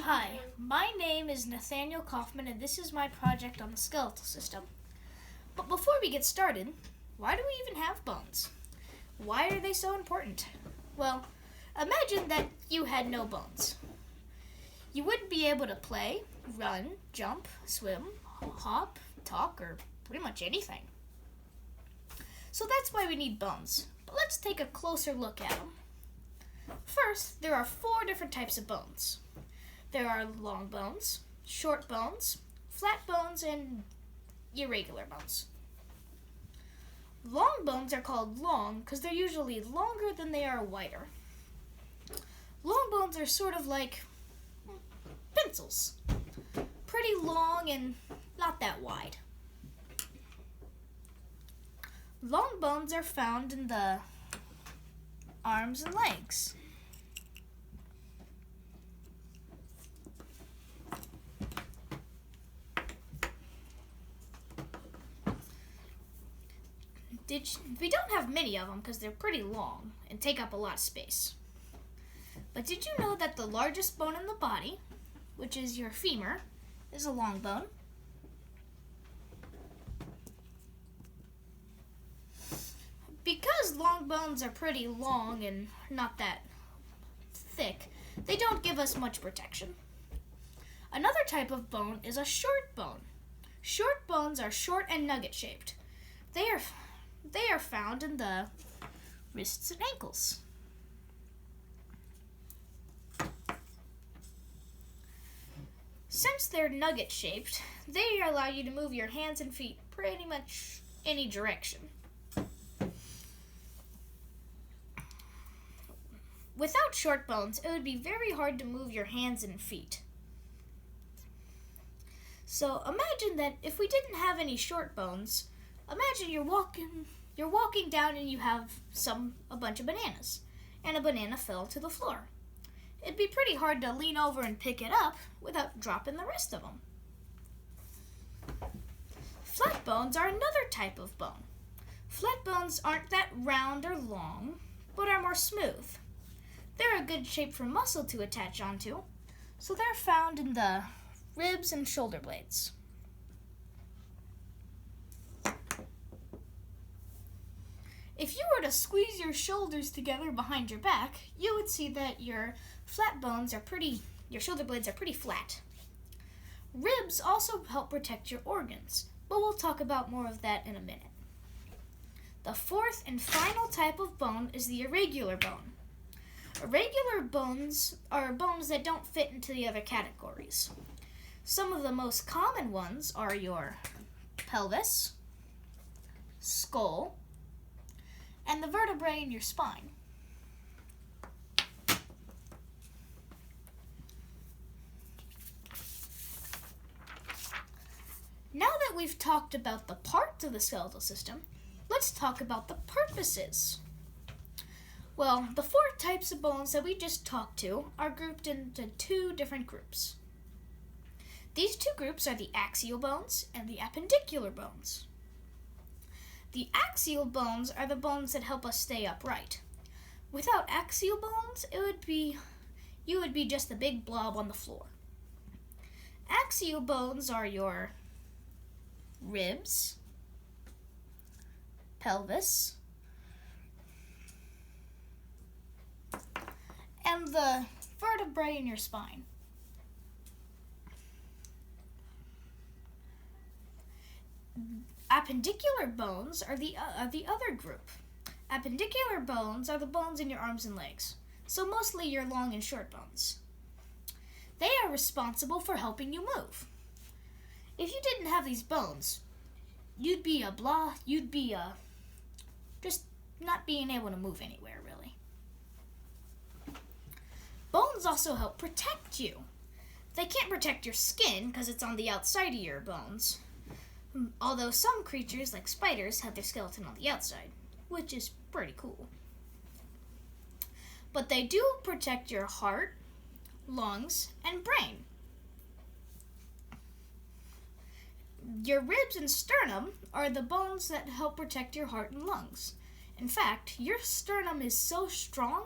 Hi, my name is Nathaniel Kaufman and this is my project on the skeletal system. But before we get started, why do we even have bones? Why are they so important? Well, imagine that you had no bones. You wouldn't be able to play, run, jump, swim, hop, talk, or pretty much anything. So that's why we need bones. But let's take a closer look at them. First, there are 4 different types of bones. There are long bones, short bones, flat bones, and irregular bones. Long bones are called long because they're usually longer than they are wider. Long bones are sort of like pencils, pretty long and not that wide. Long bones are found in the arms and legs. We don't have many of them because they're pretty long and take up a lot of space. But did you know that the largest bone in the body, which is your femur, is a long bone? Because long bones are pretty long and not that thick, they don't give us much protection. Another type of bone is a short bone. Short bones are short and nugget shaped. They are found in the wrists and ankles. Since they're nugget shaped, they allow you to move your hands and feet pretty much any direction. Without short bones, it would be very hard to move your hands and feet. So imagine that if we didn't have any short bones, imagine you're walking down and you have a bunch of bananas, and a banana fell to the floor. It'd be pretty hard to lean over and pick it up without dropping the rest of them. Flat bones are another type of bone. Flat bones aren't that round or long, but are more smooth. They're a good shape for muscle to attach onto, so they're found in the ribs and shoulder blades. If you were to squeeze your shoulders together behind your back, you would see that your shoulder blades are pretty flat. Ribs also help protect your organs, but we'll talk about more of that in a minute. The 4th and final type of bone is the irregular bone. Irregular bones are bones that don't fit into the other categories. Some of the most common ones are your pelvis, skull, and the vertebrae in your spine. Now that we've talked about the parts of the skeletal system, let's talk about the purposes. Well, the 4 types of bones that we just talked to are grouped into 2 different groups. These 2 groups are the axial bones and the appendicular bones. The axial bones are the bones that help us stay upright. Without axial bones, you would be just a big blob on the floor. Axial bones are your ribs, pelvis, and the vertebrae in your spine. Appendicular bones are the other group. Appendicular bones are the bones in your arms and legs, so mostly your long and short bones. They are responsible for helping you move. If you didn't have these bones, you'd be just not being able to move anywhere, really. Bones also help protect you. They can't protect your skin because it's on the outside of your bones. Although some creatures, like spiders, have their skeleton on the outside, which is pretty cool. But they do protect your heart, lungs, and brain. Your ribs and sternum are the bones that help protect your heart and lungs. In fact, your sternum is so strong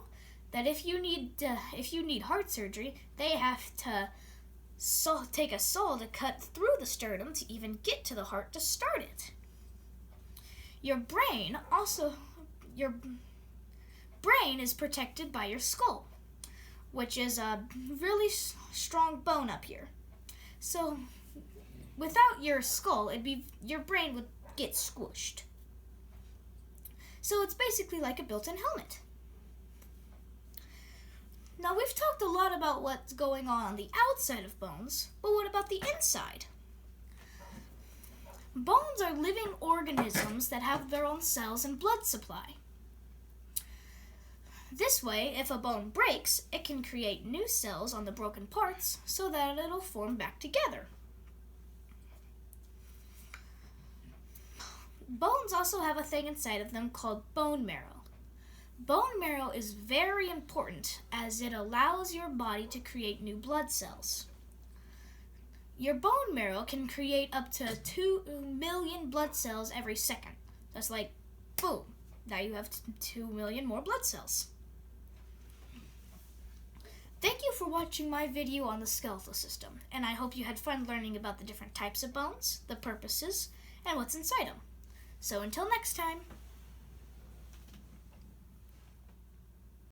that if you need heart surgery, they have to take a saw to cut through the sternum to even get to the heart to start it. Your brain is protected by your skull, which is a really strong bone up here. So without your skull, your brain would get squished. So it's basically like a built-in helmet. Now we've talked a lot about what's going on the outside of bones, but what about the inside? Bones are living organisms that have their own cells and blood supply. This way, if a bone breaks, it can create new cells on the broken parts so that it'll form back together. Bones also have a thing inside of them called bone marrow. Bone marrow is very important as it allows your body to create new blood cells. Your bone marrow can create up to 2 million blood cells every second. That's like, boom, now you have 2 million more blood cells. Thank you for watching my video on the skeletal system, and I hope you had fun learning about the different types of bones, the purposes, and what's inside them. So until next time.